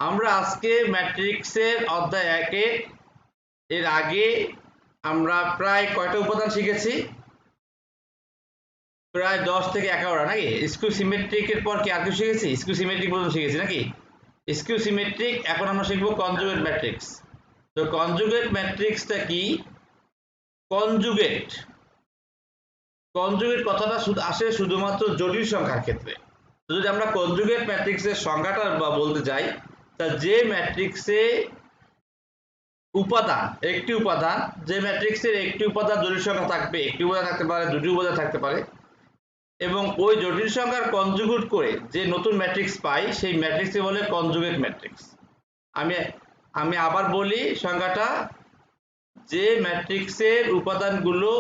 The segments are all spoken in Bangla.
আমরা আজকে ম্যাট্রিক্সের অধ্যায় 1 এর আগে আমরা প্রায় কয়টা উপাদান শিখেছি? প্রায় 10 থেকে 11টা নাকি? স্কিউ সিমেট্রিকের পর কি আর কিছু শিখেছি? স্কিউ সিমেট্রিক পর্যন্ত শিখেছি নাকি? স্কিউ সিমেট্রিক, এখন আমরা শিখবো কনজুগেট ম্যাট্রিক্স। তো কনজুগেট ম্যাট্রিক্সটা কি? কনজুগেট কনজুগেট কথাটা আসে শুধুমাত্র জটিল সংখ্যার ক্ষেত্রে। যদি আমরা কনজুগেট ম্যাট্রিক্সের সংজ্ঞাটা বলতে যাই, তা যে ম্যাট্রিক্সে উপাদান একটি উপাদান, যে ম্যাট্রিক্সের একটি উপাদান জটিল সংখ্যা থাকবে, একটি উপাদান থাকতে পারে, দুটি উপাদান থাকতে পারে, এবং ওই জটিল সংখ্যার কনজুগেট করে যে নতুন ম্যাট্রিক্স পাই, সেই ম্যাট্রিক্সকে বলে কনজুগেট ম্যাট্রিক্স। আমি আবার বলি সংজ্ঞাটা, যে ম্যাট্রিক্সের উপাদানগুলো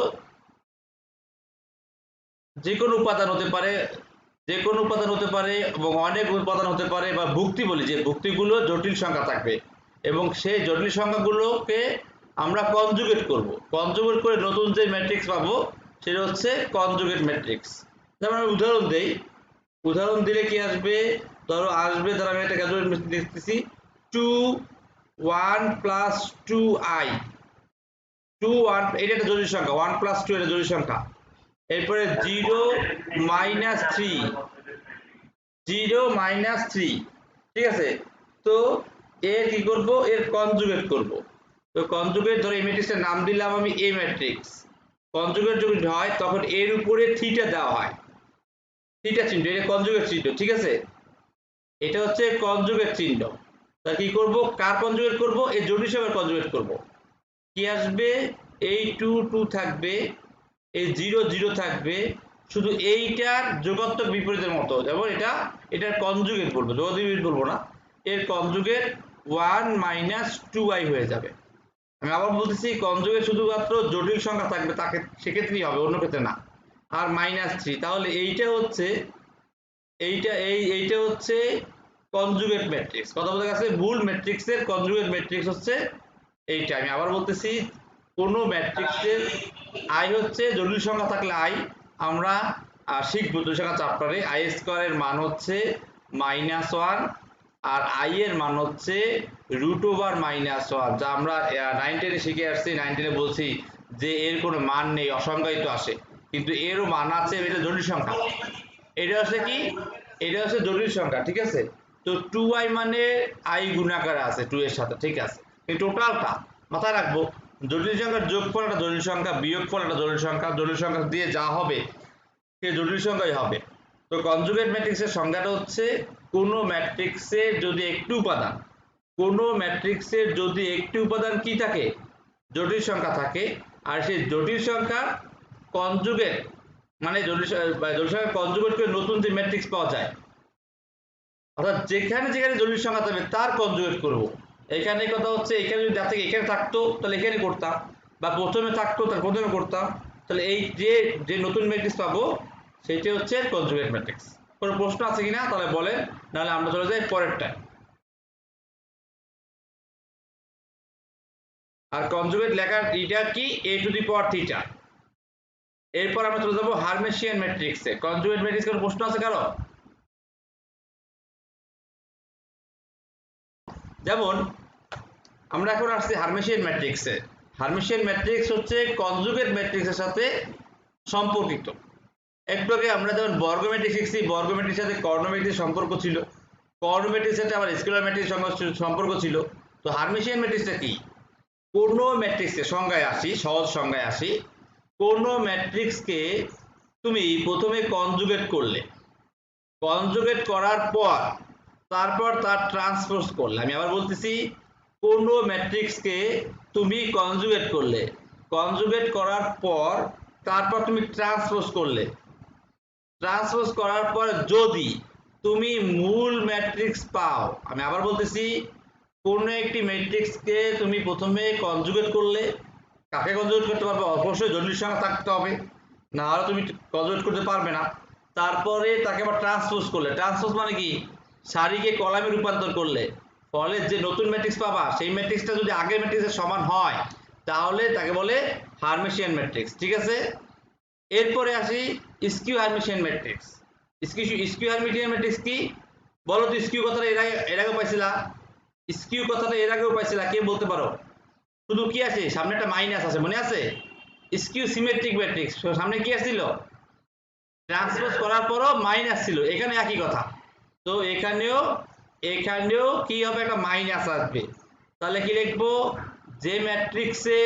যে কোনো উপাদান হতে পারে, এবং অনেক উপাদান হতে পারে, বা ভুক্তি বলি, যে ভুক্তিগুলো জটিল সংখ্যা থাকবে এবং সেই জটিল সংখ্যাগুলোকে আমরা কনজুগেট করব। কনজুগেট করে নতুন যে ম্যাট্রিক্স পাবো সেটা হচ্ছে কনজুগেট ম্যাট্রিক্স। যেমন আমি উদাহরণ দেই, উদাহরণ দিলে কি আসবে? ধরো আসবে, ধরো আমি একটা কনজুগেট ম্যাট্রিক্স লিখতেছি 2 1 প্লাস 2i, 2 1, এটা একটা জটিল সংখ্যা, 1 প্লাস 2 এটা জটিল সংখ্যা। এরপরে 0 মাইনাস 3, 0 মাইনাস 3, ঠিক আছে? তো এর কি করব? এর কনজুগেট করব। তো কনজুগেট, ধরো এই ম্যাট্রিক্সটার নাম দিলাম আমি এ ম্যাট্রিক্স। কনজুগেট যদি হয় তখন এর উপরে থিটা দেওয়া হয়, থিটা চিহ্ন, এটা কনজুগেট চিহ্ন, ঠিক আছে? এটা হচ্ছে কনজুগেট চিহ্ন। তা কি করব? কার কনজুগেট করব? এই জটিল সংখ্যার কনজুগেট করব। কি আসবে? এই 2 2 থাকবে, এই 0 0 থাকবে, শুধু এইটার যোগাত্মক বিপরীতের মতো, যেমন এটার কনজুগেট বলবো, যোগাত্মক বিপরীত বলবো না, এর কনজুগেট 1 মাইনাস 2i হয়ে যাবে। আমি আবার বলতেছি, কনজুগেট শুধুমাত্র জটিল সংখ্যা থাকবে, তাকে সেক্ষেত্রেই হবে, অন্য ক্ষেত্রে না। আর মাইনাস 3, তাহলে এইটা হচ্ছে কনজুগেট ম্যাট্রিক্স। কথা বলতে গেছে, মূল ম্যাট্রিক্সের কনজুগেট ম্যাট্রিক্স হচ্ছে এইটা। আমি আবার বলতেছি, কোন ম্যাট্রিক্সের আই হচ্ছে জটিল সংখ্যা থাকলে আই, আমরা শিখবো জটিল সংখ্যা চ্যাপ্টারে, আই স্কয়ারের মান হচ্ছে -1, আর আই এর মান হচ্ছে √-1, যা আমরা 9 10 শিখে আসছি। 9 10 বলছি যে এর কোনো মান নেই, অসংজ্ঞায়িত আসে, কিন্তু এরও মান আছে, এটা জটিল সংখ্যা। এটা হচ্ছে কি? এটা হচ্ছে জটিল সংখ্যা, ঠিক আছে? তো 2i মানে i গুণাকারে আছে 2 এর সাথে, ঠিক আছে? এই টোটালটা মাথায় রাখবো, জটিল সংখ্যার যোগফল একটা জটিল সংখ্যা, বিয়োগফল একটা জটিল সংখ্যা, জটিল সংখ্যা দিয়ে যা হবে সে জটিল সংখ্যাই হবে। তো কনজুগেট ম্যাট্রিক্সের সংজ্ঞাটা হচ্ছে, কোনো ম্যাট্রিক্সের যদি একটি উপাদান, কি থাকে? জটিল সংখ্যা থাকে, আর সেই জটিল সংখ্যার কনজুগেট, মানে জটিল সংখ্যা কনজুগেট করে নতুন যে ম্যাট্রিক্স পাওয়া যায়, অর্থাৎ যেখানে যেখানে জটিল সংখ্যা থাকবে তার কনজুগেট করব। এখানে কথা হচ্ছে, এখানে যদি থেকে এখানে থাকতো তাহলে এখানে করতাম, বা প্রথমে থাকতো তাহলে প্রথমে করতাম। তাহলে এই যে নতুন ম্যাট্রিক্স পাবো সেটা হচ্ছে কনজুগেট ম্যাট্রিক্স। কোনো প্রশ্ন আছে কিনা তাহলে বলেন, নাহলে আমরা চলে যাই পরেরটা। আর কনজুগেট লেখার এটা কি? a⁴θ। এরপর আমরা চলে যাবো হার্মেশিয়ান ম্যাট্রিক্সে। কনজুগেট ম্যাট্রিক্স কোনো প্রশ্ন আছে কারো? যেমন আমরা এখন আসছি হার্মেশিয়ান ম্যাট্রিক্সে। হার্মেশিয়ান ম্যাট্রিক্স হচ্ছে কনজুগেট ম্যাট্রিক্সের সাথে সম্পর্কিত। একটু আগে আমরা যেমন বর্গ ম্যাট্রিক্স শিখছি, বর্গ ম্যাট্রিক্সের সাথে কর্ণ ম্যাট্রিক্সের সম্পর্ক ছিল, কর্ণ ম্যাট্রিক্সের সাথে আবার স্কেলার ম্যাট্রিক্সের সম্পর্ক ছিল। তো হার্মেশিয়ান ম্যাট্রিক্সটা কি? কোনো ম্যাট্রিক্সের সংজ্ঞায় আসি, সহজ সংজ্ঞায় আসি। কোনো ম্যাট্রিক্সকে তুমি প্রথমে কনজুগেট করলে, কনজুগেট করার পর তারপর তার ট্রান্সপোজ করলে। আমি আবার বলতেছি, কোনো ম্যাট্রিক্সকে তুমি কনজুগেট করলে, কনজুগেট করার পর তারপর তুমি ট্রান্সপোজ করলে, ট্রান্সপোজ করার পর যদি তুমি মূল ম্যাট্রিক্স পাও। আমি আবার বলতেছি, কোনো একটি ম্যাট্রিক্সকে তুমি প্রথমে কনজুগেট করলে, কাকে কনজুগেট করতে পারবে? অবশ্যই জটিল সংখ্যা থাকতে হবে, না হলে তুমি কনজুগেট করতে পারবে না। তারপরে তাকে আবার ট্রান্সপোজ করলে, ট্রান্সপোজ মানে কি? সারিকে কলামে রূপান্তর করলে, ফলে যে নতুন ম্যাট্রিক্স পাবা সেই ম্যাট্রিক্সটা যদি আগের ম্যাট্রিক্সের সমান হয় তাহলে তাকে বলে হার্মেশিয়ান ম্যাট্রিক্স, ঠিক আছে? এরপরে আসি স্কিউ হার্মেশিয়ান ম্যাট্রিক্স। স্কিউ হার্মেশিয়ান ম্যাট্রিক্স কি বলো তো? স্কিউ কথাটা এর আগে পাইছিলা? স্কিউ কথাটা এর আগেও পাইছিলা, কে বলতে পারো? শুধু কি আছে সামনে একটা মাইনাস আছে, মনে আছে? স্কিউ সিমেট্রিক ম্যাট্রিক্স, সামনে কি আসছিল? ট্রান্সপোজ করার পরও মাইনাস ছিল, এখানে একই কথা। তো এখানেও কি হবে, একটা মাইনাস আসবে। তাহলে কি লিখবো, যে ম্যাট্রিক্সে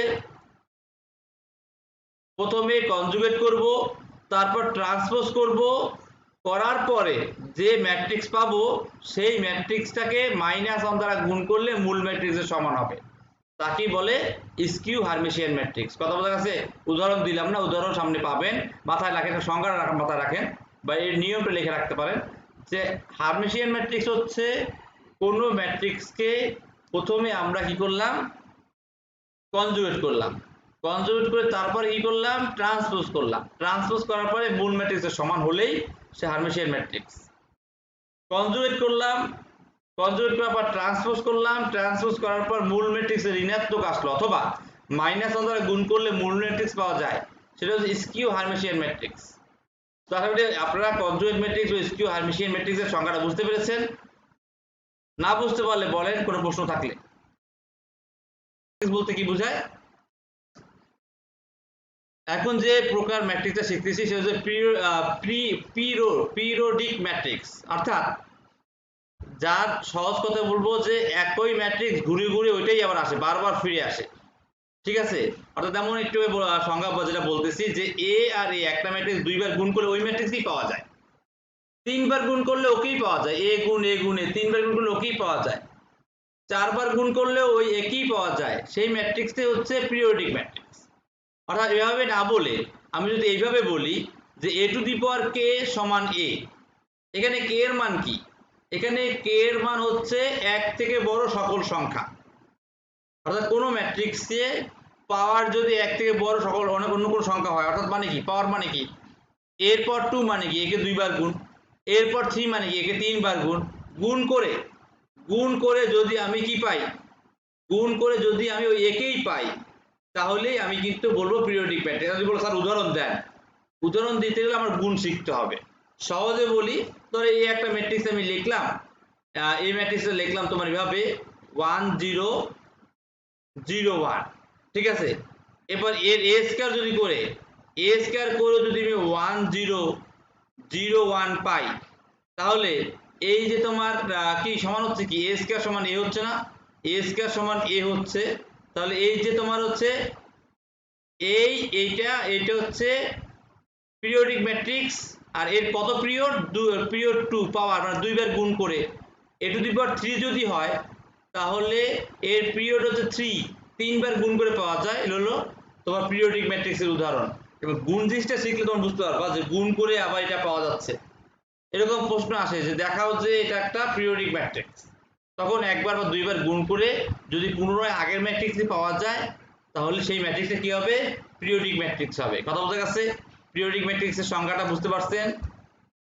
প্রথমে কনজুগেট করব, তারপর ট্রান্সপোজ করব, করার পরে যে ম্যাট্রিক্স পাবো সেই ম্যাট্রিক্সটাকে মাইনাস ওয়ান দ্বারা গুণ করলে মূল ম্যাট্রিক্সের সমান হবে, তাকে বলে স্কিউ হার্মিশিয়ান ম্যাট্রিক্স। কথা বোঝা গেছে? উদাহরণ দিলাম না, উদাহরণ সামনে পাবেন, মাথায় রাখেন, সংজ্ঞাটা মাথায় রাখেন বা এর নিয়মটা লিখে রাখতে পারেন যে হার্মিশিয়ান ম্যাট্রিক্স হচ্ছে কোনো ম্যাট্রিক্সকে প্রথমে আমরা কি করলাম, কনজুগেট করলাম, কনজুগেট করে তারপরে কি করলাম, ট্রান্সপোজ করলাম, ট্রান্সপোজ করার পরে মূল ম্যাট্রিক্সের সমান হলেই সে হার্মিশিয়ান ম্যাট্রিক্স। কনজুগেট করলাম, কনজুগেট করার পর ট্রান্সপোজ করলাম, ট্রান্সপোজ করার পর মূল ম্যাট্রিক্সের ঋণাত্মক আসলো, অথবা মাইনাস ওয়ান দ্বারা গুণ করলে মূল ম্যাট্রিক্স পাওয়া যায়, সেটা হচ্ছে স্কিউ হার্মিশিয়ান ম্যাট্রিক্স। তো আশা করি আপনারা কনজুগেট ম্যাট্রিক্স ও স্কিউ হার্মিশিয়ান ম্যাট্রিক্সের সংজ্ঞাটা বুঝতে পেরেছেন। না বুঝতে পারলে বলেন, কোনো প্রশ্ন থাকলে। বলতে কি বোঝায়? এখন যে প্রকার ম্যাট্রিক্সটা শিখতেছি সেটা হচ্ছে পিরিয়ডিক ম্যাট্রিক্স, অর্থাৎ যার সহজ কথা বলবো যে একই ম্যাট্রিক্স ঘুরে ঘুরে ওইটাই আবার আসে, বারবার ফিরে আসে, ঠিক আছে? অর্থাৎ তেমন একটু সংজ্ঞা যেটা বলতেছি যে এ আর এ একটা ম্যাট্রিক্স দুইবার গুণ করে ওই ম্যাট্রিক্সই পাওয়া যায়, তিনবার গুণ করলে ওকেই পাওয়া যায়, এ গুণ এ গুণ এ, তিনবার গুণ করলে ওকেই পাওয়া যায়, চারবার গুণ করলে ওই একই পাওয়া যায়, সেই ম্যাট্রিক্সটাই হচ্ছে পিরিয়ডিক ম্যাট্রিক্স। অর্থাৎ এভাবে না বলে আমি যদি এইভাবে বলি যে এ টু দি পাওয়ার কে সমান এ, এখানে কে এর মান কি? এখানে কে এর মান হচ্ছে এক থেকে বড় সকল সংখ্যা, অর্থাৎ কোনো ম্যাট্রিক্সে পাওয়ার যদি এক থেকে বড় সকল অন্য কোনো সংখ্যা হয়, অর্থাৎ মানে কি, পাওয়ার মানে কি, এরপর টু মানে কি, একে দুইবার গুণ, এরপর থ্রি মানে কি, একে তিনবার গুণ, গুণ করে যদি আমি কি পাই, গুণ করে যদি আমি ওই একেই পাই, তাহলেই আমি কিন্তু বলবো পিরিয়ডিক ম্যাট্রিক্স। যদি বলো স্যার উদাহরণ দেন, উদাহরণ দিতে গেলে আমার গুণ শিখতে হবে। সহজে বলি, ধরো এই একটা ম্যাট্রিক্স আমি লিখলাম, এই ম্যাট্রিক্সে লিখলাম তোমার এভাবে 1 0 0 1, ঠিক আছে? এবার এর এ স্কয়ার যদি করে, এ স্কয়ার করে যদি আমি 1 0 0 1 পাই, তাহলে এই যে তোমার কি সমান হচ্ছে কি, এ স্কয়ার সমান এ হচ্ছে না, এ স্কয়ার সমান এ হচ্ছে, তাহলে এই যে তোমার হচ্ছে এইটা হচ্ছে পিরিয়ডিক ম্যাট্রিক্স। আর এর কত পিরিয়ড, পিরিয়ড 2 পাওয়ার মানে দুইবার গুণ করে এ টু দি পাওয়ার 3 যদি হয়, তাহলে এর পিরিয়ড হচ্ছে 3, তিনবার গুণ করে পাওয়া যায়, হলো তোমার পিরিয়ডিক ম্যাট্রিক্সের উদাহরণ। এবং গুণ জিনিসটা শিখলে তোমরা বুঝতে পারবা যে গুণ করে আবার এটা পাওয়া যাচ্ছে। এরকম প্রশ্ন আসে যে দেখাও যে এটা একটা পিরিয়ডিক ম্যাট্রিক্স, তখন একবার বা দুইবার গুণ করে যদি পুনরায় আগের ম্যাট্রিক্সই পাওয়া যায়, তাহলে সেই ম্যাট্রিক্সটা কি হবে, পিরিয়ডিক ম্যাট্রিক্স হবে। কথা বোঝা গেছে? পিরিয়ডিক ম্যাট্রিক্সের সংজ্ঞাটা বুঝতে পারছেন?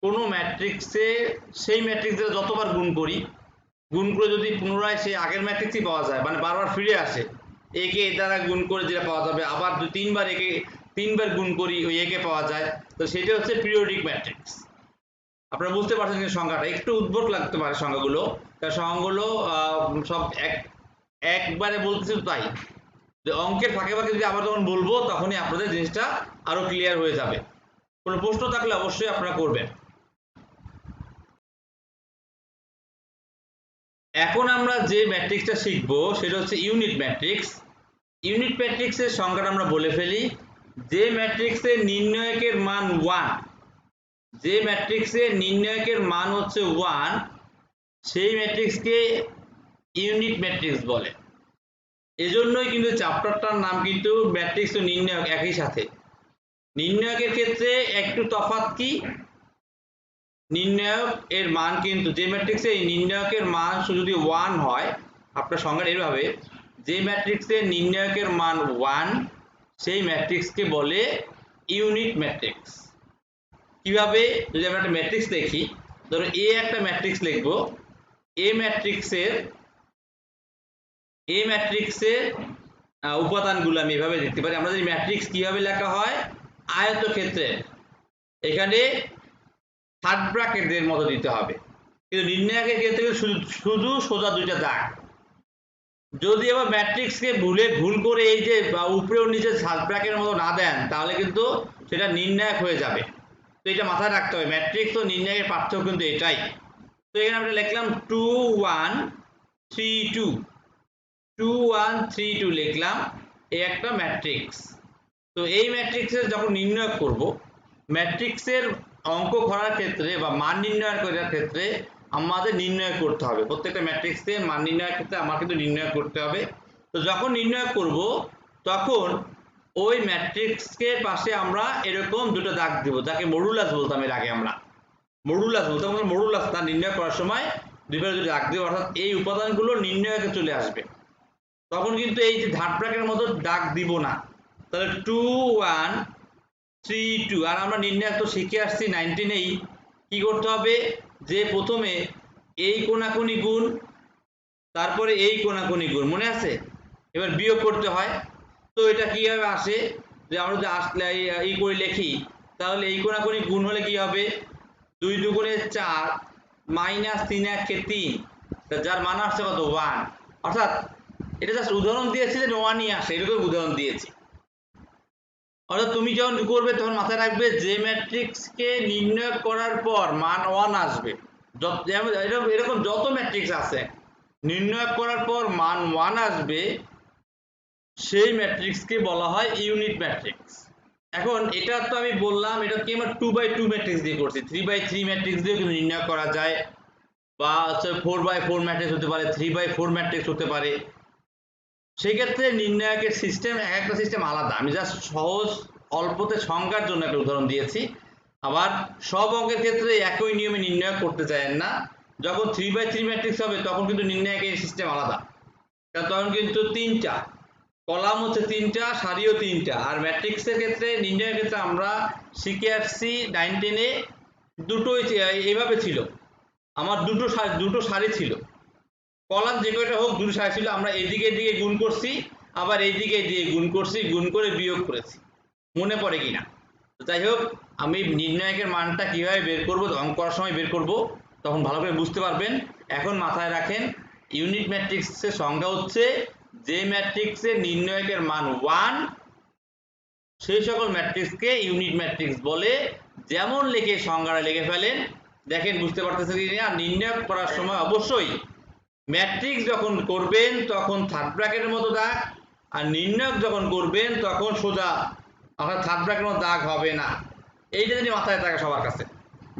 কোনো ম্যাট্রিক্সে সেই ম্যাট্রিক্স দ্বারা যতবার গুণ করি, গুণ করে যদি পুনরায় সেই আগের ম্যাট্রিক্সই পাওয়া যায়, মানে বারবার ফিরে আসে, একে এ দ্বারা গুণ করে যেটা পাওয়া যাবে, আবার তিনবার গুণ করি ওই একে পাওয়া যায়, তো সেটা হচ্ছে পিরিয়ডিক ম্যাট্রিক্স। আপনারা বুঝতে পারছেন যে সংজ্ঞাটা একটু উদ্ভট লাগতে পারে সংজ্ঞাগুলো, কারণ সংজ্ঞাগুলো সব একবারে বলতেছি তো, তাই যে অঙ্কের ফাঁকে ফাঁকে যদি আবার যখন বলবো তখনই আপনাদের জিনিসটা আরো ক্লিয়ার হয়ে যাবে। কোনো প্রশ্ন থাকলে অবশ্যই আপনারা করবেন। এখন আমরা যে ম্যাট্রিক্সটা শিখবো সেটা হচ্ছে ইউনিট ম্যাট্রিক্স। ইউনিট ম্যাট্রিক্সের সংজ্ঞাটা আমরা বলে ফেলি, যে ম্যাট্রিক্সের নির্ণায়কের মান 1, যে ম্যাট্রিক্সের নির্ণায়কের মান হচ্ছে 1, সেই ম্যাট্রিক্সকে ইউনিট ম্যাট্রিক্স বলে। এজন্যই কিন্তু চ্যাপ্টারটার নাম কিন্তু ম্যাট্রিক্স ও নির্ণায়ক একই সাথে। নির্ণায়কের ক্ষেত্রে একটু তফাৎ কি, নির্ণায়ক এর মান কিন্তু যে ম্যাট্রিক্সে এই নির্ণায়কের মান যদি 1 হয়, আপনার সংজ্ঞা এইভাবে, যে ম্যাট্রিক্সে নির্ণায়কের মান 1 সেই ম্যাট্রিক্সকে বলে ইউনিট ম্যাট্রিক্স। কিভাবে, যদি আমরা একটা ম্যাট্রিক্স দেখি, ধরো এ একটা ম্যাট্রিক্স লিখবো, এ ম্যাট্রিক্সের উপাদানগুলো আমি এভাবে লিখতে পারি। আমরা যদি ম্যাট্রিক্স কিভাবে লেখা হয়, আয়তক্ষেত্রে এখানে থার্ড ব্র্যাকেটের মতো দিতে হবে, কিন্তু নির্ণায়কের ক্ষেত্রে শুধু সোজা দুইটা দাগ, যদি আবার ম্যাট্রিক্সকে ভুল করে এই যে উপরে ও নিচে সাব ব্র্যাকেটের মতো না দেন তাহলে কিন্তু সেটা নির্ণায়ক হয়ে যাবে। তো এটা মাথায় রাখতে হবে, ম্যাট্রিক্স ও নির্ণায়কের পার্থক্য কিন্তু এটাই। তো এখানে আমরা লিখলাম 2 1 3 2, 2 1 3 2 লিখলাম, এই একটা ম্যাট্রিক্স। তো এই ম্যাট্রিক্সের যখন নির্ণয় করব, ম্যাট্রিক্সের অঙ্ক করার ক্ষেত্রে বা মান নির্ণয় করার ক্ষেত্রে আমাদের নির্ণয় করতে হবে, প্রত্যেকটা ম্যাট্রিক্সের মান নির্ণয়ের ক্ষেত্রে আমার কিন্তু নির্ণয় করতে হবে। তো যখন নির্ণয় করব তখন ওই ম্যাট্রিক্সকে পাশে আমরা এরকম দুটো দাগ দিব, যাকে মডুলাস বলতাম এর আগে। আমরা মডুলাস বলতাম, মডুলাস তা নির্ণয় করার সময় দুইবার যদি দাগ দিব, অর্থাৎ এই উপাদানগুলো নির্ণয়কে চলে আসবে। তখন কিন্তু এই যে ধাপ ব্র্যাকেটের মতো দাগ দিব না। তাহলে 2 1 3 2, আর আমরা নির্ণয় তো শিখে আসছি 19এই কি করতে হবে, যে প্রথমে এই কোণাকুণি গুণ, তারপরে এই কোণাকুণি গুণ, মনে আছে? এবার বিয়োগ করতে হয়। তো এটা কিভাবে আসে, যে আমরা যদি আসলে এই করে লিখি, তাহলে এই কোণাকুণি গুণ হলে কি হবে, 2 দুগুণে 4 মাইনাস 3 একে 3, যার মান আসছে কত 1। অর্থাৎ এটা জাস্ট উদাহরণ দিয়েছি যে 1ই আসে, এরকম উদাহরণ দিয়েছি। অর্থাৎ তুমি যখন করবে তখন মাথায় রাখবে যে ম্যাট্রিক্সকে নির্ণয় করার পর মান 1 আসবে, এরকম যত ম্যাট্রিক্স আছে নির্ণয় করার পর মান 1 আসবে, সেই ম্যাট্রিক্সকে বলা হয় ইউনিট ম্যাট্রিক্স। এখন এটা তো আমি বললাম, এটা কি আমরা 2/2 ম্যাট্রিক্স দিয়ে করছি, 3/3 ম্যাট্রিক্স দিয়ে কিন্তু নির্ণয় করা যায়, বা হচ্ছে 4/4 ম্যাট্রিক্স হতে পারে, 3/4 ম্যাট্রিক্স হতে পারে। সেক্ষেত্রে নির্ণায়কের সিস্টেম, এক একটা সিস্টেম আলাদা। আমি জাস্ট সহজ অল্পতে সংখ্যার জন্য একটা উদাহরণ দিয়েছি। আবার সব অঙ্কের ক্ষেত্রে একই নিয়মে নির্ণয় করতে চান না। যখন 3/3 ম্যাট্রিক্স হবে তখন কিন্তু নির্ণায়কের সিস্টেম আলাদা, কারণ তখন কিন্তু 3টা কলাম হচ্ছে, 3টা সারিও 3টা। আর ম্যাট্রিক্সের ক্ষেত্রে নির্ণয়ের ক্ষেত্রে আমরা শিখে আসছি 9-10-এ দুটোই এইভাবে ছিল, আমার দুটো সারি ছিল, কলাম যে কয়টা হোক দুটো সারি ছিল, আমরা এদিকে এদিকে গুণ করছি, আবার এইদিকে এদিকে গুণ করছি, গুণ করে বিয়োগ করেছি, মনে পড়ে কিনা? যাই হোক, আমি নির্ণায়কের মানটা কিভাবে বের করব, অঙ্ক করার সময় বের করব, তখন ভালো করে বুঝতে পারবেন। এখন মাথায় রাখেন, ইউনিট ম্যাট্রিক্সের সংজ্ঞা হচ্ছে যে ম্যাট্রিক্সের নির্ণায়কের মান 1, সেই সকল ম্যাট্রিক্সকে ইউনিট ম্যাট্রিক্স বলে। যেমন লিখে সংজ্ঞাটা লিখে ফেলেন, দেখেন বুঝতে পারতেছেন কি না। নির্ণয় করার সময় অবশ্যই ম্যাট্রিক্স যখন করবেন তখন থার্ড ব্র্যাকেটের মতো দাগ, আর নির্ণায়ক যখন করবেন তখন সোজা, অর্থাৎ থার্ড ব্র্যাকেটের মতো দাগ হবে না। এইটা যদি মাথায় থাকে সবার কাছে,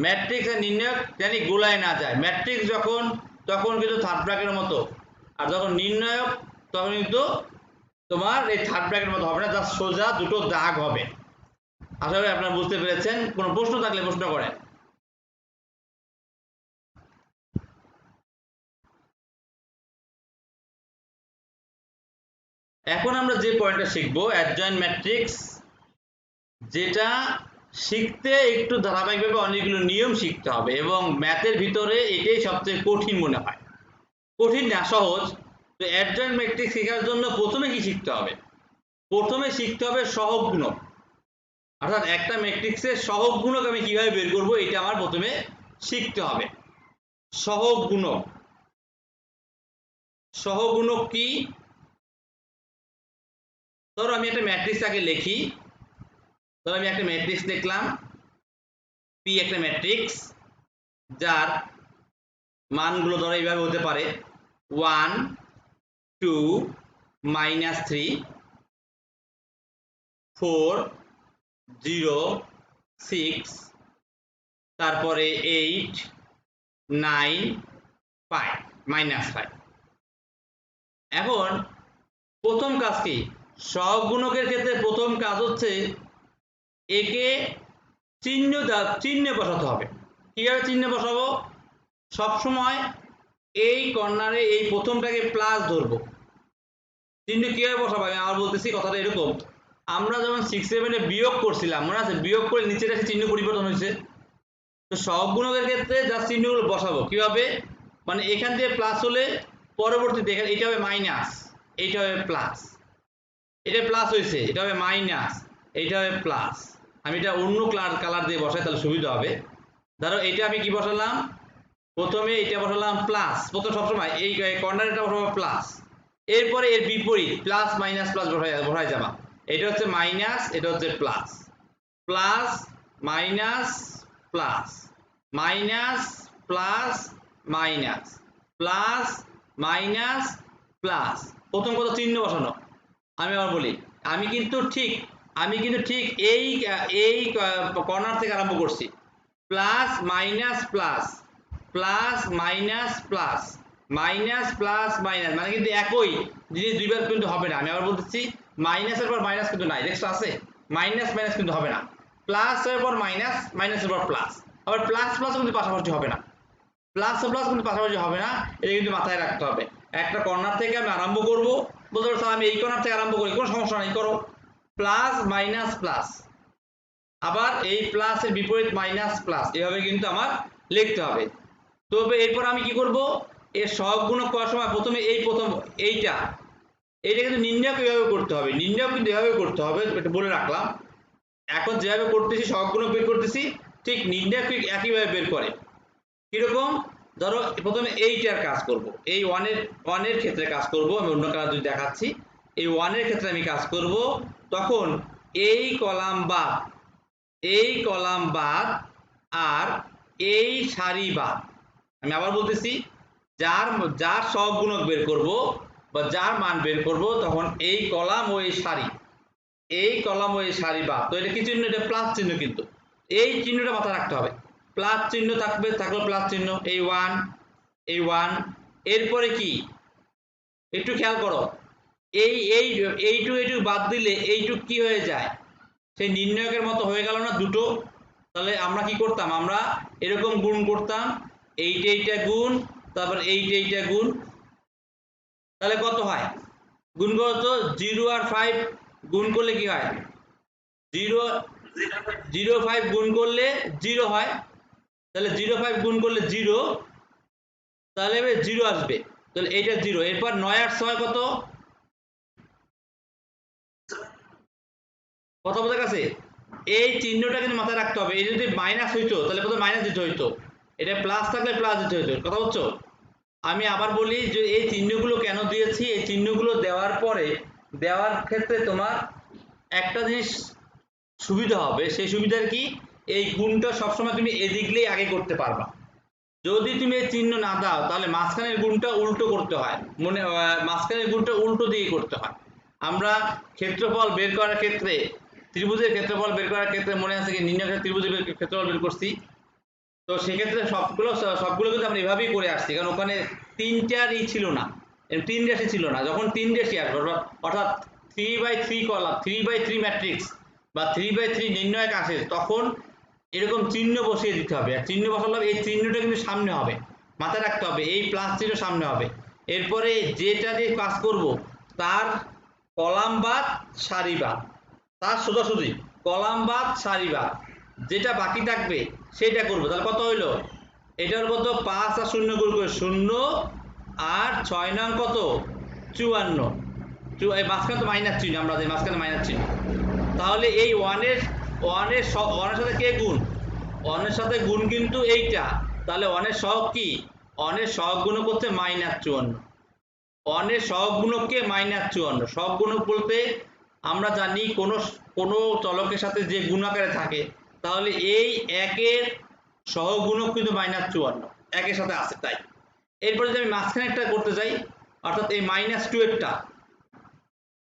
ম্যাট্রিক্স আর নির্ণায়ক জানি গোলায় না যায়। ম্যাট্রিক্স যখন, তখন কিন্তু থার্ড ব্র্যাকেটের মতো, আর যখন নির্ণায়ক তখন কিন্তু তোমার এই থার্ড ব্র্যাকেটের মতো হবে না, জাস্ট সোজা দুটো দাগ হবে। আশা করি আপনারা বুঝতে পেরেছেন। কোনো প্রশ্ন থাকলে প্রশ্ন করেন। এখন আমরা যে পয়েন্টটা শিখবো, অ্যাডজয়েন্ট ম্যাট্রিক্স, যেটা শিখতে একটু ধারাবাহিকভাবে অনেকগুলো নিয়ম শিখতে হবে, এবং ম্যাথের ভিতরে এটাই সবচেয়ে কঠিন মনে হয়। কঠিন না, সহজ। তো অ্যাডজয়েন্ট ম্যাট্রিক্স শেখার জন্য প্রথমে কি শিখতে হবে? প্রথমে শিখতে হবে সহগ গুণক, অর্থাৎ একটা ম্যাট্রিক্সের সহগ গুণক আমি কিভাবে বের করব, এটা আমার প্রথমে শিখতে হবে। সহগ গুণক, সহগ গুণক কি? ধরো আমি একটা ম্যাট্রিক্স আগে লিখি, ধরো আমি একটা ম্যাট্রিক্স দেখলাম, পি একটা ম্যাট্রিক্স, যার মানগুলো ধরো এইভাবে হতে পারে 1 2 -3 4 0 6, তারপরে 8 9 5 -5। এখন প্রথম কাজ কি? সহগ গুণকের ক্ষেত্রে প্রথম কাজ হচ্ছে একে চিহ্নে বসাতে হবে। কিভাবে চিহ্নে বসাবো? সবসময় এই কর্নারে এই প্রথমটাকে প্লাস ধরবো। চিহ্ন কিভাবে বসাবো আমি আবার বলতেছি, কথাটা এরকম, আমরা যখন 6-7-এ বিয়োগ করছিলাম, মনে আছে? বিয়োগ করে নিচের একটা চিহ্ন পরিবর্তন হয়েছে। তো সহগ গুণকের ক্ষেত্রে জাস্ট চিহ্নগুলো বসাবো কিভাবে, মানে এখান থেকে প্লাস হলে পরবর্তীতে এখানে এটা হবে মাইনাস, এইটা হবে প্লাস, এটা প্লাস হয়েছে, এটা হবে মাইনাস, এইটা হবে প্লাস। আমি এটা অন্য কালার দিয়ে বসাই তাহলে সুবিধা হবে। ধরো এটা আমি কি বসালাম, প্রথমে এটা বসালাম প্লাস, প্রথম সবসময় এই কর্নারে এটা বসাবো প্লাস, এরপরে এর বিপরীত প্লাস মাইনাস প্লাস বসায় যাবা। এটা হচ্ছে মাইনাস, এটা হচ্ছে plus, plus minus plus minus plus minus plus minus plus. প্রথম কত চিহ্ন বসানো। আমি আবার বলি, আমি কিন্তু ঠিক এই কর্নার থেকে আরম্ভ করছি। Plus minus plus plus minus plus minus plus minus, মানে কিন্তু একই জিনিস দুইবার কিন্তু হবে না। আমি আবার বলতেছি, মাইনাসের পর মাইনাস কিন্তু নাই, দেখছো আছে, মাইনাস মাইনাস কিন্তু হবে না, প্লাস এর পর মাইনাস, মাইনাসের পর প্লাস, আবার প্লাস প্লাস কিন্তু পাশাপাশি হবে না, প্লাস প্লাস কিন্তু পাশাপাশি হবে না, এটা কিন্তু মাথায় রাখতে হবে। একটা কর্নার থেকে আমি আরম্ভ করব, বলতে পারছো আমি এই কর্নার থেকে আরম্ভ করি, কোনো সমস্যা নাই, করো প্লাস মাইনাস প্লাস, আবার এই প্লাসের বিপরীত মাইনাস প্লাস, এভাবে কিন্তু আমার লিখতে হবে। তবে এরপর আমি কি করব, এর সহগগুণক করার সময় প্রথমে এইটা কিন্তু নির্ণয় কিভাবে করতে হবে, নির্ণয় কিন্তু এভাবে করতে হবে, এটা বলে রাখলাম। এখন যেভাবে করতেছি সহগগুণক বের করতেছি, ঠিক নির্ণয় একইভাবে বের করে। কিরকম, ধরো প্রথমে এইটার কাজ করব, এই ওয়ানের ক্ষেত্রে কাজ করব, আমি অন্য কালার যদি দেখাচ্ছি, এই ওয়ানের ক্ষেত্রে আমি কাজ করব, তখন এই কলাম বাদ আর এই সারি বাদ। আমি আবার বলতেছি, যার সহগুণক বের করব বা যার মান বের করব, তখন এই কলাম ও এই সারি বাদ। তো এটা কি চিহ্ন, এটা প্লাস চিহ্ন, কিন্তু এই চিহ্নটা মাথায় রাখতে হবে, প্লাস চিহ্ন থাকলো প্লাস চিহ্ন, এই ওয়ান, এরপরে কি একটু খেয়াল করো, এইটুকু বাদ দিলে এইটুক কি হয়ে যায়, সেই নির্ণায়কের মতো হয়ে গেল না দুটো। তাহলে আমরা কি করতাম, আমরা এরকম গুণ করতাম, এইটা গুণ, তারপর এইটা গুণ, তাহলে কত হয়, গুণ করো তো, 0 আর 5 গুণ করলে কি হয়, 0 5 গুণ করলে 0 হয়, তাহলে 0 5 গুণ করলে 0, তাহলে 0 আসবে, তাহলে এইটা 0। এরপর 9 আর 6 কত, কথা বোঝা গেছে, এই চিহ্নটা কিন্তু মাথায় রাখতে হবে। এই যদি মাইনাস হইতো তাহলে প্রথমে মাইনাস দিতে হইতো, এটা প্লাস থাকলে প্লাস দিতে হইতো, কথা বুঝছো। আমি আবার বলি যে এই চিহ্নগুলো কেন দিয়েছি, এই চিহ্নগুলো দেওয়ার ক্ষেত্রে তোমার একটা জিনিস সুবিধা হবে, সেই সুবিধার কি, এই গুণটা সবসময় তুমি এদিকলেই আগে করতে পারবা। যদি তুমি এই চিহ্ন না দাও, তাহলে মাঝখানের গুণটা উল্টো করতে হয়, মাঝখানের গুণটা উল্টো দিয়ে করতে হয়। আমরা ক্ষেত্রফল বের করার ক্ষেত্রে, ত্রিভুজের ক্ষেত্রফল বের করার ক্ষেত্রে মনে আছে কি, নির্ণয় ত্রিভুজের ক্ষেত্রফল বের করছি, তো সেক্ষেত্রে সবগুলো কিন্তু আমরা এভাবেই করে আসছি, কারণ ওখানে তিনটারই ছিল না, তিন রাশি ছিল না। যখন তিন রাশি আসবে, অর্থাৎ 3/3 কলাম, 3/3 ম্যাট্রিক্স বা 3/3 নির্ণায়ক আসে, তখন এরকম চিহ্ন বসিয়ে দিতে হবে। আর চিহ্ন বসালে এই চিহ্নটা কিন্তু সামনে হবে, মাথায় রাখতে হবে, এই প্লাস চিহ্ন সামনে হবে। এরপরে যেটা দিয়ে কাজ করব, তার কলাম বাদ সারি বাদ, তার সোজাসুজি কলাম বাদ সারি বাদ, যেটা বাকি থাকবে সেটা করবো। তাহলে কত হইলো, এটার কত, 5 আর 0 গুণ করে 0, আর 6 নং কত, 54, এই মাঝখানে তো মাইনাস চিহ্ন, আমরা যে মাঝখানে মাইনাস চিহ্ন, তাহলে এই ওয়ানের সাথে কে গুণ, ওয়ানের সাথে গুণ কিন্তু এইটা, তাহলে ওয়ানের সহগ কি, ওয়ানের সহগ গুণক হচ্ছে -54, ওয়ানের সহগ গুণককে -54। সহগ গুণক বলতে আমরা জানি কোনো চলকের সাথে যে গুণ আকারে থাকে, তাহলে এই একের সহগুণক কিন্তু -54 একের সাথে আছে, তাই। এরপরে যদি আমি মাঝখানে একটা করতে যাই, অর্থাৎ এই -2 এরটা,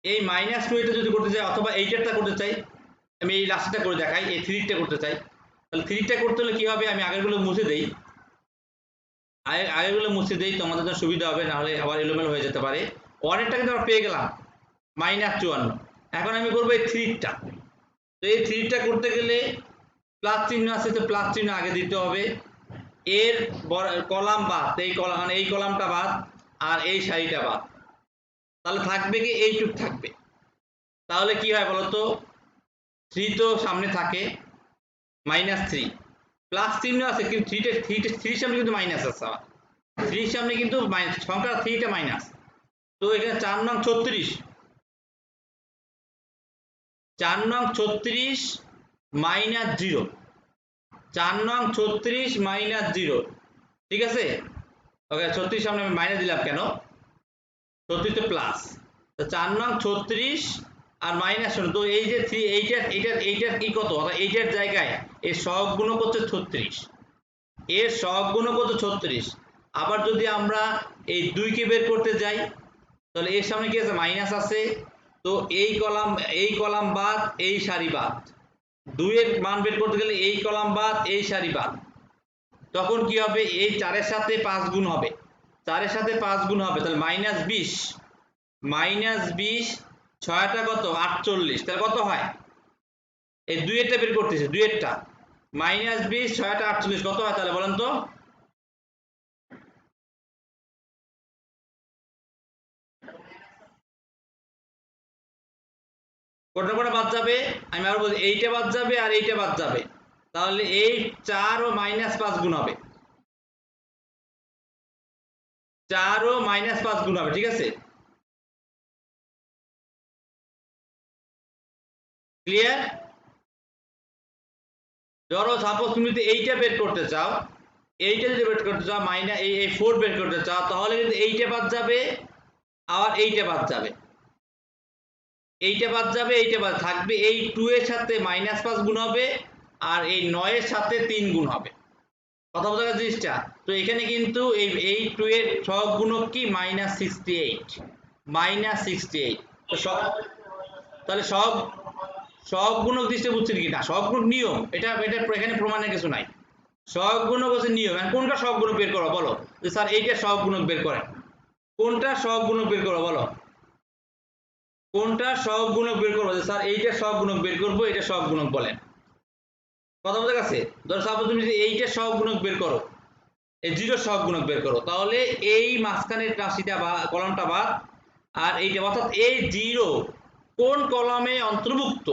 এই -2 এটা যদি করতে চাই, অথবা এইটারটা করতে চাই, আমি এই লাস্টটা করে দেখাই, এই 3টা করতে চাই, তাহলে 3টা করতে হলে কি হবে, আমি আগেরগুলো মুছে দেই, তোমাদের জন্য সুবিধা হবে, নাহলে আবার এলোমেলো হয়ে যেতে পারে। ওয়ানেরটা কিন্তু আমরা পেয়ে গেলাম -54, এখন আমি করবো এই 3টা। তো এই 3টা করতে গেলে প্লাস চিহ্ন আছে, তো প্লাস চিহ্ন আগে দিতে হবে, এর কলাম বাদ, এই কলামটা বাদ আর এই সারিটা বাদ, তাহলে থাকবে কি, এইটুক থাকবে। তাহলে কি হয় বলতো, 3 তো সামনে থাকে, -3, প্লাস চিহ্ন আছে কিন্তু 3 সামনে কিন্তু মাইনাস আছে, 3 সামনে কিন্তু সংখ্যা 3টা মাইনাস। তো এখানে 4 নং 36, 4 নং 36 -0, 4 নং 36 -0, ঠিক আছে। ওকে, 36 সামনে আমি মাইনাস দিলাম কেন, 36 তো প্লাস, তো 4 নং 36 আর মাইনাস 0, তো এই যে 3 এইটার কি কত, অর্থাৎ এইটার জায়গায় এর সহগ গুণক হচ্ছে 36, এর সহগ গুণক হচ্ছে 36। আবার যদি আমরা এই 2 কে বের করতে যাই তাহলে এর সামনে কি আছে, মাইনাস আছে, তো এই কলাম বাদ এই সারি বাদ, 2 এর মান বের করতে গেলে এই কলাম বাদ এই সারি বাদ, তখন কি হবে, এই 4 এর সাথে 5 গুণ হবে, 4 এর সাথে 5 গুণ হবে, তাহলে -20, -20 6টা কত 48, তাহলে কত হয়, এই 2 এরটা বের করতেছি, 2 এরটা -20 6টা 48 কত হয় তাহলে বলেন তো, কোনটা কোনটা বাদ যাবে, আমি আবার বলছি, এইটা বাদ যাবে আর এইটা বাদ যাবে, তাহলে এই 4 ও -5 গুণ হবে, 4 ও -5 গুণ হবে, ঠিক আছে, ক্লিয়ার। ধরো সাপোজ তুমি যদি এইটা বের করতে চাও, এইটা যদি বের করতে চাও এই 4 বের করতে চাও, তাহলে কিন্তু এইটা বাদ যাবে আর এইটা বাদ যাবে, এইটা বাদ যাবে, এইটা বাদ থাকবে, এই 2 এর সাথে -5 গুণ হবে আর এই 9 এর সাথে 3 গুণ হবে, কথা বোঝা গেছে জিনিসটা। তো এখানে কিন্তু এই 2 এর সহগ গুণক কি -68, -68, তো তাহলে সহগ গুণক দৃষ্টি বুঝছেন কি না, সহগ গুণক নিয়ম, এটা এখানে প্রমাণের কিছু নাই, সহগ গুণক হচ্ছে নিয়ম। কোনটা সহগ গুণক বের করো বলো, যে স্যার এইটা সহগ গুণক বের করেন, কোনটা সহগ গুণক বের করো বলো, কোনটা সহগ গুণক বের করবো, যে স্যার এইটা সহগ গুণক বের করবো, এটা সহগ গুণক বলেন, কথা বোঝা গেছে। ধরো সাপোজ তুমি যদি এইটা সহগ গুণক বের করো, এই 0 সহগ গুণক বের করো, তাহলে এই মাঝখানের রাশিটা বা কলামটা বাদ, আর এইটা, অর্থাৎ এই 0 কোন কলামে অন্তর্ভুক্ত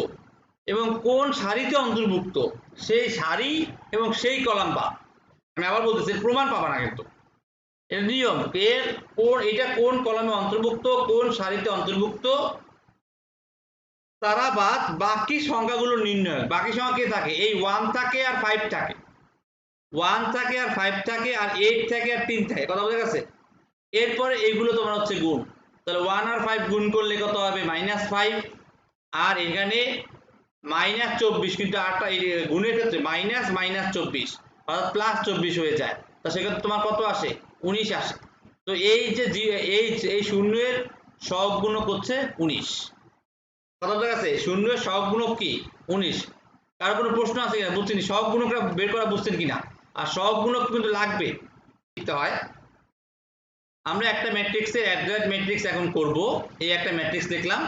এবং কোন সারিতে অন্তর্ভুক্ত, সেই সারি এবং সেই কলাম বাদ। আমি আবার বলতেছি, প্রমাণ পাবা না কিন্তু, এর নিয়ম, এর এটা কোন কলামে অন্তর্ভুক্ত, কোন সারিতে অন্তর্ভুক্ত, তারা বাদ বাকি সংখ্যাগুলো নির্ণয়, বাকি সংখ্যা কে থাকে, এই 1 থাকে আর 5 থাকে, 1 থাকে আর 5 থাকে আর 8 থাকে আর 3 থাকে, কথা বোঝা গেছে। এরপরে এইগুলো তোমার হচ্ছে গুণ, তাহলে 1 আর 5 গুণ করলে কত হবে, -5, আর এখানে -24, কিন্তু আটটা গুণের ক্ষেত্রে -24 অর্থাৎ +24 হয়ে যায়, তা সেক্ষেত্রে তোমার কত আসে, 19 আসে। তো এই যে এই শূন্যের সহগ গুণক হচ্ছে 19, কথা বোঝা গেছে, শূন্যের সহগ গুণক কি 19। কারো কোনো প্রশ্ন আছে কিনা, বুঝছেন সহগ গুণকটা বের করা বুঝছেন কিনা, আর সহগ গুণক কিন্তু লাগবে লিখতে হয়। আমরা একটা ম্যাট্রিক্সের অ্যাডজয়েন্ট ম্যাট্রিক্স এখন করব, এই একটা ম্যাট্রিক্স লিখলাম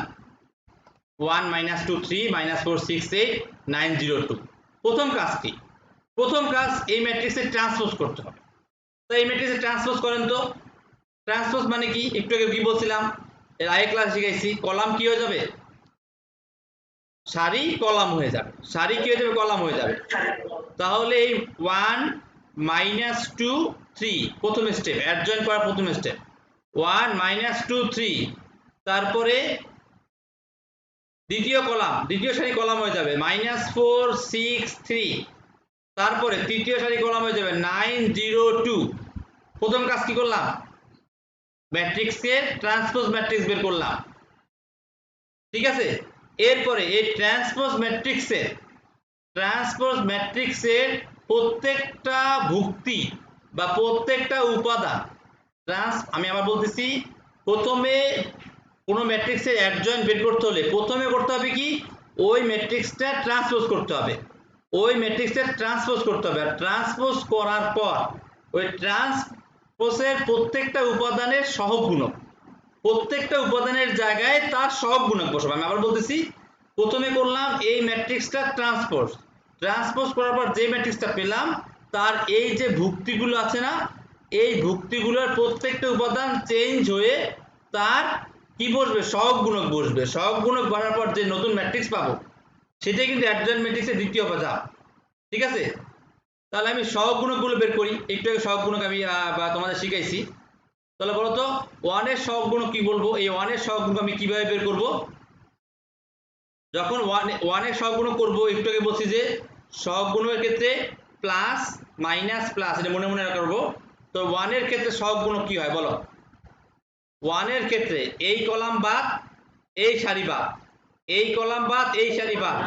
1 -2 3 -4 6 8 9 0 2। প্রথম কাজ কি, প্রথম কাজ এই ম্যাট্রিক্সে ট্রান্সপোজ করতে হবে, তো এই ম্যাট্রিক্সে ট্রান্সপোজ করেন তো, ট্রান্সপোজ মানে কি, একটু আগে কি বলছিলাম, এর আগে ক্লাস শিখাইছি, কলাম কি হয়ে যাবে, সারি কলাম হয়ে যাবে, সারি কি হয়ে যাবে, কলাম হয়ে যাবে। তাহলে এই 1 -2 3 প্রথম স্টেপ, অ্যাডজয়েন্ট করার প্রথম স্টেপ, 1 -2 3, তারপরে দ্বিতীয় কলাম, দ্বিতীয় সারি কলাম হয়ে যাবে -4 6 3, তারপরে তৃতীয় সারি কলাম হয়ে যাবে 9 0 2। প্রথম কাজ কি করলাম, ম্যাট্রিক্সকে ট্রান্সপোজ ম্যাট্রিক্স বের করলাম, ঠিক আছে। এরপরে এই ট্রান্সপোজ ম্যাট্রিক্সের প্রত্যেকটা ভুক্তি বা প্রত্যেকটা উপাদান, আমি আবার বলতেছি, প্রথমে কোনো ম্যাট্রিক্সের অ্যাডজয়েন্ট বের করতে হলে প্রথমে করতে হবে কি, ওই ম্যাট্রিক্সটা ট্রান্সপোজ করতে হবে, ওই ম্যাট্রিক্সটা ট্রান্সপোজ করতে হবে, আর ট্রান্সপোজ করার পর ওই ট্রান্সপোজের প্রত্যেকটা উপাদানের সহগ গুণক, প্রত্যেকটা উপাদানের জায়গায় তার সহগ গুণক বসাবো। আমি আবার বলতেছি, প্রথমে করলাম এই ম্যাট্রিক্সটা ট্রান্সপোজ করার পর যে ম্যাট্রিক্সটা পেলাম, তার এই যে ভুক্তিগুলো আছে না, এই ভুক্তিগুলোর প্রত্যেকটা উপাদান চেঞ্জ হয়ে তার কি বসবে, সহগ গুণক বসবে, সহগ গুণক বসার পর যে নতুন ম্যাট্রিক্স পাবো সেটাই কিন্তু অ্যাডজয়েন্ট ম্যাট্রিক্সের দ্বিতীয় উপাদান, ঠিক আছে। তাহলে আমি সহগ গুণকগুলো বের করি, একটু আগে সহগ গুণক আমি তোমাদের শিখাইছি। তাহলে বলো তো 1 এর সহগ গুণক কি বলবো, এই 1 এর সহগ গুণক আমি কিভাবে বের করব, যখন 1 এর সহগ গুণক করব, একটু আগে বলছি যে সহগ গুণকের ক্ষেত্রে প্লাস মাইনাস প্লাস, এটা মনে মনে রাখবো। তো 1 এর ক্ষেত্রে সহগ গুণক কি হয় বলো, 1 এর ক্ষেত্রে এই কলাম বাদ এই সারি বাদ, এই কলাম বাদ এই সারি বাদ,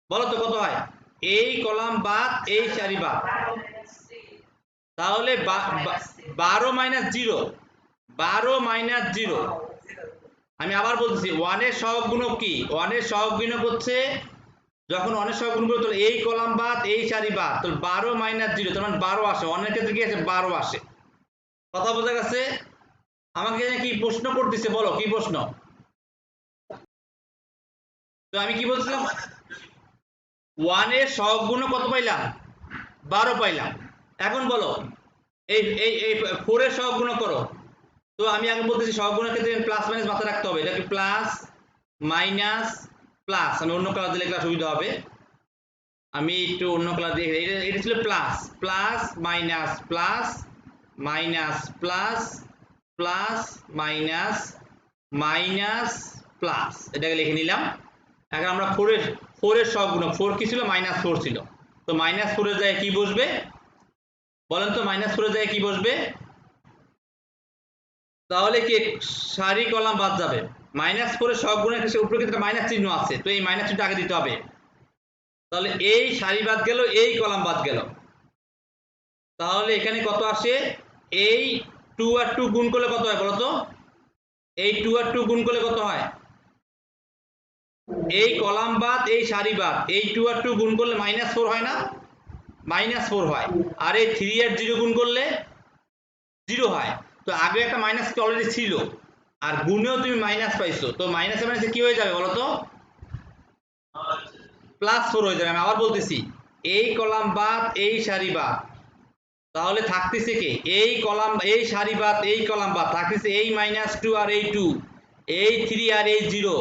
বলো তো কত হয়? এই কলাম বাদ এই সারি বাদ, তাহলে 12 মাইনাস 0, 12 মাইনাস 0। আমি আবার বলতেছি 1 এর সহগ গুণক কি? 1 এর সহগ গুণক হচ্ছে যখন 1 এর সহগ গুণ করব তাহলে এই কলাম বাদ এই সারি বাদ, তাহলে 12 মাইনাস 0 তার মানে 12 আসে। 1 এর ক্ষেত্রে কি আছে? 12 আসে। কথা বোঝা গেছে? আমাকে কি প্রশ্ন করতেছে, বলো কি প্রশ্ন? তো আমি কি বলছিলাম, 1 এর সহগ গুণক কত পাইলাম? 12 পাইলাম। এখন বলো এই এই এই 4 এর সহগ গুণক করো। তো আমি আগে বলতেছি সহগ গুণের ক্ষেত্রে প্লাস মাইনাস মাথায় রাখতে হবে। এটা কি প্লাস মাইনাস প্লাস, আমি অন্য কালার দিলে এগুলো সুবিধা হবে। আমি একটু অন্য কালার দিয়ে, এটা ছিল plus plus minus plus minus plus plus minus minus plus, এটাকে লিখে নিলাম। এখন আমরা 4 এর সহগ গুণক, 4 কি ছিল? -4 ছিল। তো -4 এর জায়গায় কি বসবে বলেন তো? -4 এর জায়গায় কি বসবে? তাহলে কি সারি কলাম বাদ যাবে। -4 এর সহগ গুণের উপরে কিন্তু মাইনাস চিহ্ন আছে, তো এই মাইনাস চিহ্নটা আগে দিতে হবে। তাহলে এই সারি বাদ গেল, এই কলাম বাদ গেল। তাহলে এখানে কত আসে? এই 2 আর 2 গুণ করলে কত হয় বলো তো? এই 2 আর 2 গুণ করলে কত হয়? এই কলাম বাদ এই সারি বাদ, এই 2 আর 2 গুণ করলে -4 হয় না? -4 হয়। আর এই 3 আর 0 গুণ করলে 0 হয়। তো আগে একটা মাইনাস অলরেডি ছিল, আর গুণেও তুমি মাইনাস পাইছো, তো মাইনাসে মাইনাসে কি হয়ে যাবে বলো তো? +4 হয়ে যাবে। আমি আবার বলতেছি, এই কলাম বাদ এই সারি বাদ, তাহলে থাকতেছে কি? এই কলাম এই সারি বাদ এই কলাম বাদ থাকতেছে এই -2 আর এই 2, এই 3 আর এই 0।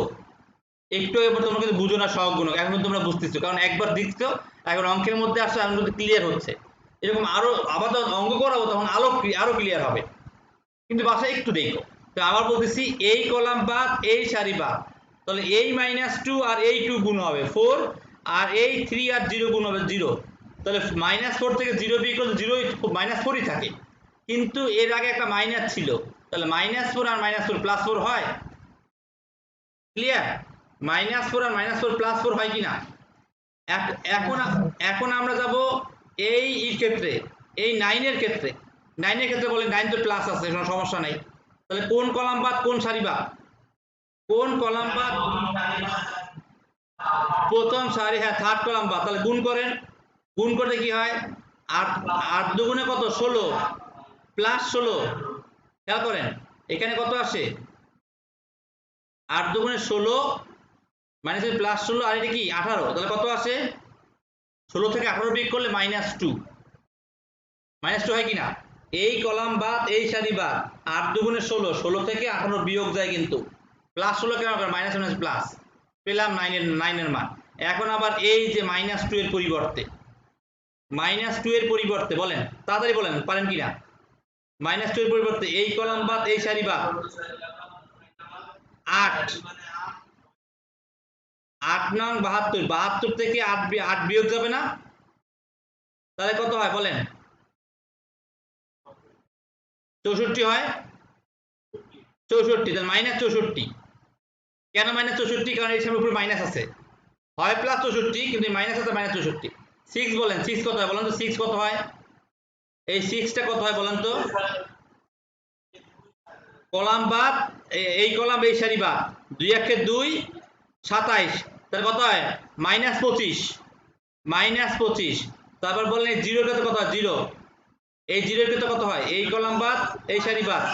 একটু এবার তোমরা কিন্তু বুঝো না সহগ গুণক, এখন তোমরা বুঝতেছো, কারণ একবার দেখছো, এখন অঙ্কের মধ্যে আসলে এখন কিন্তু ক্লিয়ার হচ্ছে। এরকম আরো আবার যখন অঙ্ক করাবো তখন আরো ক্লিয়ার হবে, কিন্তু বাসায় একটু দেখো। তো আবার বলতেছি, এই কলাম বাদ এই সারি বাদ, তাহলে এই -2 আর এই 2 গুণ হবে 4, আর এই 3 আর 0 গুণ হবে 0। তাহলে -4 থেকে 0 বিয়োগ করলে 0 -4ই থাকে, কিন্তু এর আগে একটা মাইনাস ছিল, তাহলে -4 আর -4 +4 হয়। ক্লিয়ার? -4 আর -4 +4 হয় কিনা? এখন এখন আমরা যাব এই ক্ষেত্রে, এই 9 এর ক্ষেত্রে। 9 এর ক্ষেত্রে বলে 9 তো প্লাস আছে, কোনো সমস্যা নাই। তাহলে কোন কলাম বাদ কোন সারি বাদ? কোন কলাম বাদ? প্রথম সারি, হ্যাঁ, থার্ড কলাম বাদ। তাহলে গুণ করেন, গুণ করতে কি হয়? 8 8 দুগুণে কত? 16 +16। খেয়াল করেন এখানে কত আসে? 8 দুগুণে 16 মানে +16, আর এটা কি 18, তাহলে কত আসে? 16 থেকে 18 বিয়োগ করলে -2, -2 হয় কিনা? এই কলাম বাদ এই সারি বাদ, 8 দুগুণে 16, 16 থেকে 18 বিয়োগ যায়, কিন্তু +16 কেন করে? মাইনাস মাইনাস প্লাস, পেলাম 9 এর মান। এখন আবার এই যে -2 এর পরিবর্তে, -2 এর পরিবর্তে বলেন, তাড়াতাড়ি বলেন পারেন কিনা? -2 এর পরিবর্তে এই কলাম বাদ এই সারি বাদ, 8 8 নং 72, 72 থেকে 8 বিয়োগ যাবে না? তাহলে কত হয় বলেন? 64 হয়। 64, তাহলে -64। কেন -64? কারণ এই সময় উপরে মাইনাস আছে, হয় +64 কিন্তু মাইনাস আছে, -64। 6 বলেন, 6 কত হয় বলেন তো? 6 কত হয়? এই 6টা কত হয় বলেন তো? কলাম বাদ এই কলাম এই সারি বাদ, 2 একে 2, 27, তাহলে কত হয়? -25, -25। তারপর বলেন এই 0 টা কত হয়? 0, এই 0 এর কত হয়? এই কলাম বাদ এই সারি বাদ,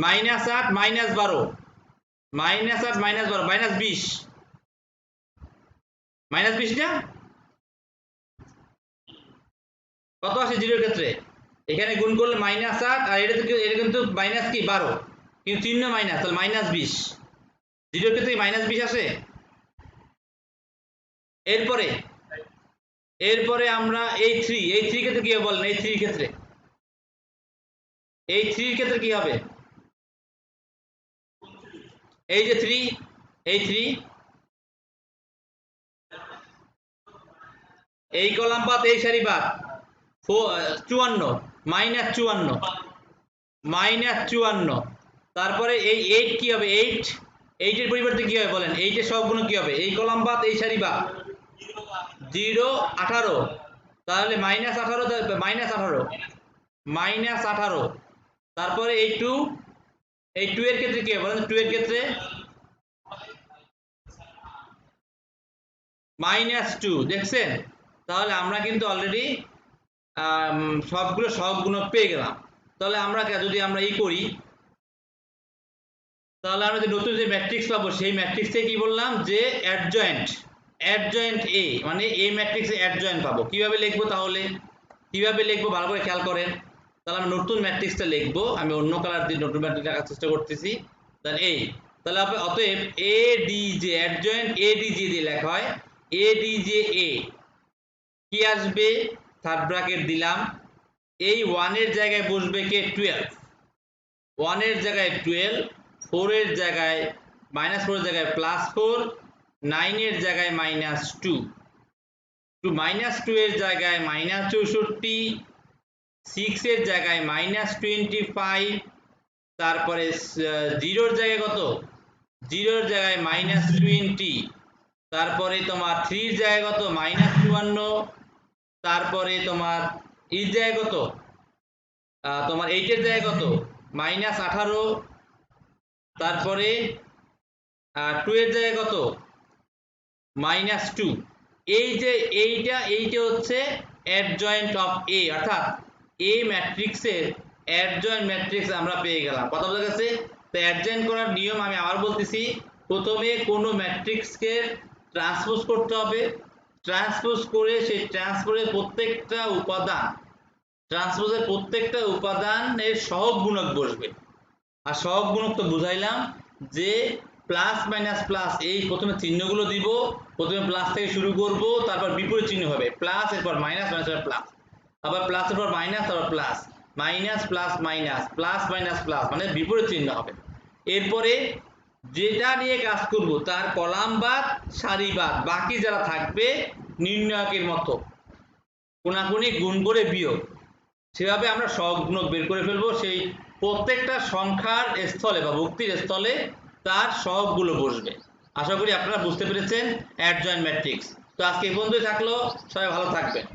-8 -12, -8 -12 -20, -20 না? কত আসে 0 এর ক্ষেত্রে? এখানে গুণ করলে -8, আর এটা কিন্তু মাইনাস কি 12, কিন্তু চিহ্ন মাইনাস, তাহলে -20। 0 এর ক্ষেত্রে -20 আসে। এরপরে এরপরে আমরা এই 3 ক্ষেত্রে কি হবে বলেন? এই 3 ক্ষেত্রে, এই 3 ক্ষেত্রে কি হবে? এই যে 3, এই 3, এই কলাম বাদ এই সারি বাদ, 54, -54। -54। তারপরে এই 8 কি হবে? 8 এর পরিবর্তে কি হবে বলেন? 8 এর সহগুণ কি হবে? এই কলাম বাদ এই সারি বাদ 0 18। তাহলে -18 তারপরে এই 2 এর ক্ষেত্রে কি হবে বলেন? 2 এর ক্ষেত্রে -2 দেখছেন? তাহলে আমরা কিন্তু অলরেডি সবগুলো সহগুণক পেয়ে গেলাম। তাহলে আমরা যদি আমরা করি, তাহলে আমরা যে নতুন যে ম্যাট্রিক্স পাবো সেই ম্যাট্রিক্সে কি বললাম যে অ্যাডজয়েন্ট এ, মানে এ ম্যাট্রিক্সে অ্যাডজয়েন্ট পাবো। কিভাবে লিখবো তাহলে? কিভাবে লিখবো ভালো করে খেয়াল করেন। তাহলে আমরা নতুন ম্যাট্রিক্সটা লিখবো। আমি অন্য কালার দিয়ে নতুন ম্যাট্রিক্স লেখার চেষ্টা করতেছি। তাহলে তাহলে অতএব A D J, adjoint A D J দিয়ে লেখা হয় এ ডি জে এ। কি আসবে? থার্ড ব্র্যাকেট দিলাম। এই 1 এর জায়গায় বসবে কে? 12। 1 এর জায়গায় 12, 4 এর জায়গায় -4 এর জায়গায় +4, 9 এর জায়গায় -2, -2 এর জায়গায় -64, 6 এর জায়গায় -25, তারপরে 0 এর জায়গায় কত? 0 এর জায়গায় -20, তারপরে তোমার 3 এর জায়গায় কত? -54, তারপরে তোমার এর জায়গায় কত? তোমার 8 এর জায়গায় কত? -18, তারপরে 2 এর জায়গায় কত? -2। এই যে এইটা হচ্ছে অ্যাডজয়েন্ট অফ এ, অর্থাৎ এ ম্যাট্রিক্সের অ্যাডজয়েন্ট ম্যাট্রিক্স আমরা পেয়ে গেলাম। কথা বোঝা গেছে? তো অ্যাডজয়েন্ট করার নিয়ম আমি আবার বলতেছি। প্রথমে কোনো ম্যাট্রিক্সকে ট্রান্সপোজ করতে হবে। ট্রান্সপোজ করে সেই ট্রান্সপোজের প্রত্যেকটা উপাদানের সহগ গুণক বসবে। আর সহগ গুণক তো বুঝাইলাম যে প্লাস মাইনাস প্লাস, এই প্রথমে চিহ্নগুলো দিব। প্রথমে প্লাস থেকে শুরু করব, তারপর বিপরীত চিহ্ন হবে প্লাস, এরপর মাইনাস, মাইনাসের প্লাস, আবার প্লাসের পর মাইনাস, তারপর plus, minus plus minus, plus minus plus, মানে বিপরীত চিহ্ন হবে। এরপরে যেটা নিয়ে কাজ করব তার কলাম বাদ সারি বাদ, বাকি যারা থাকবে নির্ণায়কের মতো কোনাকুনি গুণ করে বিয়োগ, সেভাবে আমরা সহগ গুণক বের করে ফেলবো। সেই প্রত্যেকটা সংখ্যার স্থলে বা ভুক্তির স্থলে তার সহগগুলো বসবে। আশা করি আপনারা বুঝতে পেরেছেন অ্যাডজয়েন্ট ম্যাট্রিক্স। তো আজকে এই পর্যন্তই থাকলো, সবাই ভালো থাকবেন।